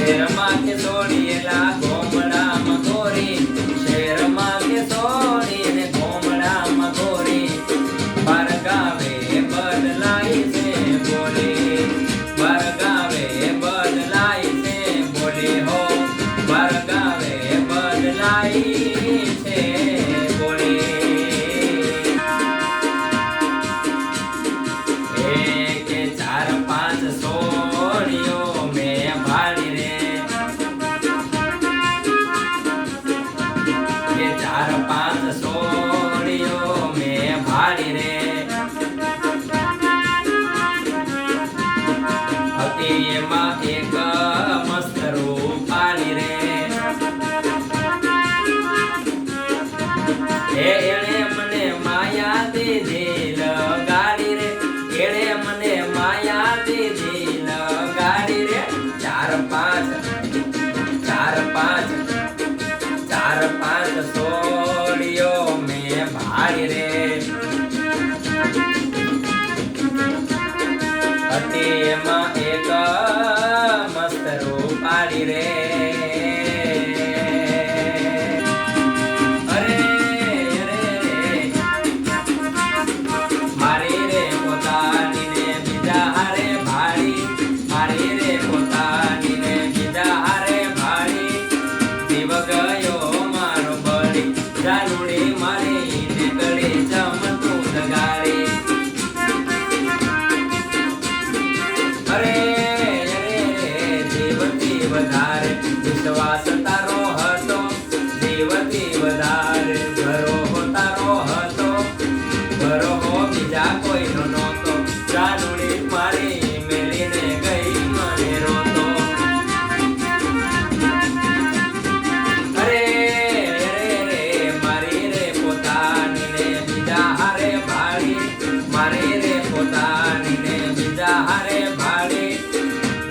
શેરમાં કે સોડીએલા ગોમડામાં ગોરી, શેરમાં કે સોડી ને ગોમડામાં ગોરી, બાર ગાવે બદલાઈ છે બોલી, બાર ગાવે બદલાઈ છે બોલી હો, બાર ગાવે બદલાઈ છે બોલી. એક ચાર પાંચ સોડીઓ મેં ભાળી રે, કે ચાર પાંચ સોડીઓ મેં ભાળી રે, હતી એમાં એક મસ્ત રૂપાળી રે, એણે મને માયા દીધી લગાડી રે, એણે મને માયા દીધી લગાડી રે, ચાર પાંચ સોડીઓ મેં ભાળી રે, હતી એમાં એક મસ્ત રૂપાળી રે. અરે અરે મારી રે પોતાની ને બીજા હારે ભાળી, મારી રે પોતાની ને બીજા હારે ભાળી, જીવ ગયો મારો બળી, જાનુડી મારી નીકળી ચમતું દગાડી. અરે જીવથી વધારે વિશ્વાસ તારો હતો, જીવથી વધારે ભરોહો તારો હતો, ભરોહો બીજા કોઈનો નહોતો, જાનુડી મારી મેલીને ગઈ મને રોતો. અરે મારી રે પોતાની ને બીજા હારે ભાળી, મારી રે પોતાની ને બીજા હારે ભાળી,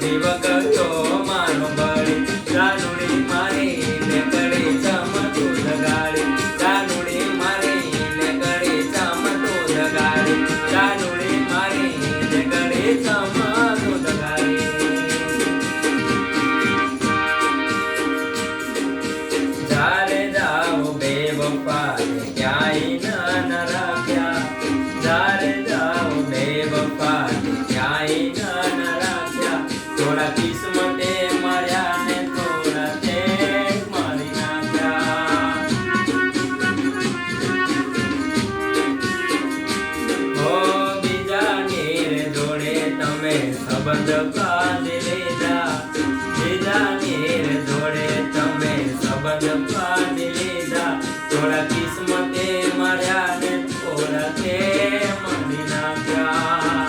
જીવ ગયો મારો બળી, જાનુડી મારી ને કરી ચમતું દગાડી, જાનુડી મારી ને કરી ચમતું દગાડી, જાનુડી મારી ને કરી ચમતું દગાડી. જ્યારે જાઓ બેવફા ક્યાંય ન રાખ્યા, જ્યારે જાઓ બેવફા ક્યાંય ન રાખ્યા, થોડા કિસ્મતે માર્યા ને થોડા તે મારી નાખ્યા. હો બીજાની રે જોડે તમે સંબંધ બાંધી લીધા, બીજાની રે જોડે તમે સંબંધ બાંધી લીધા, થોડા કિસ્મતે માર્યા ને થોડા તે મારી નાખ્યા.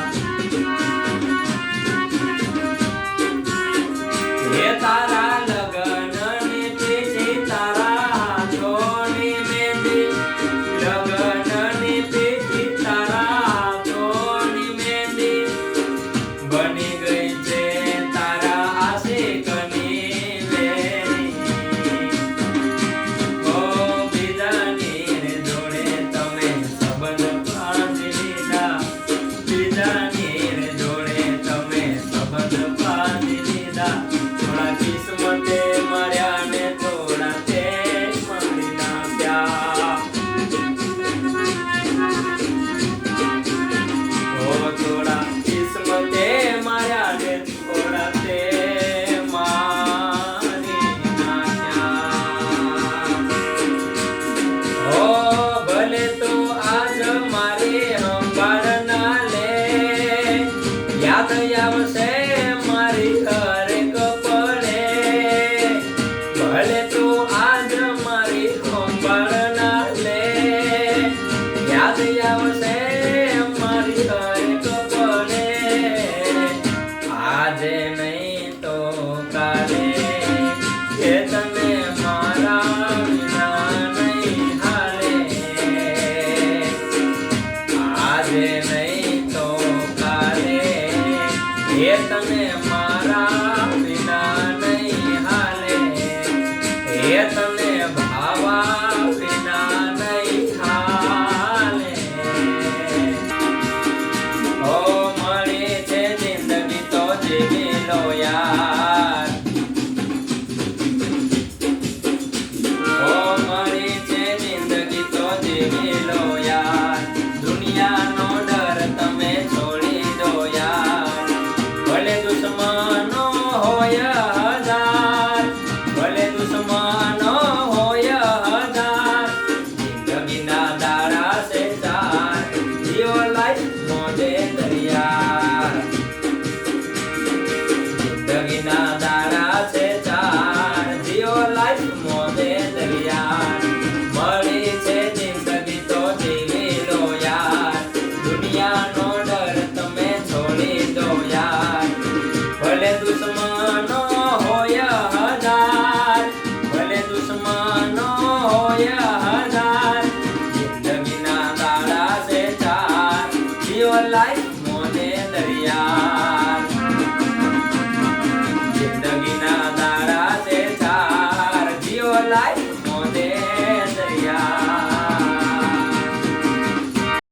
જીવ લાઈ મોને દરિયા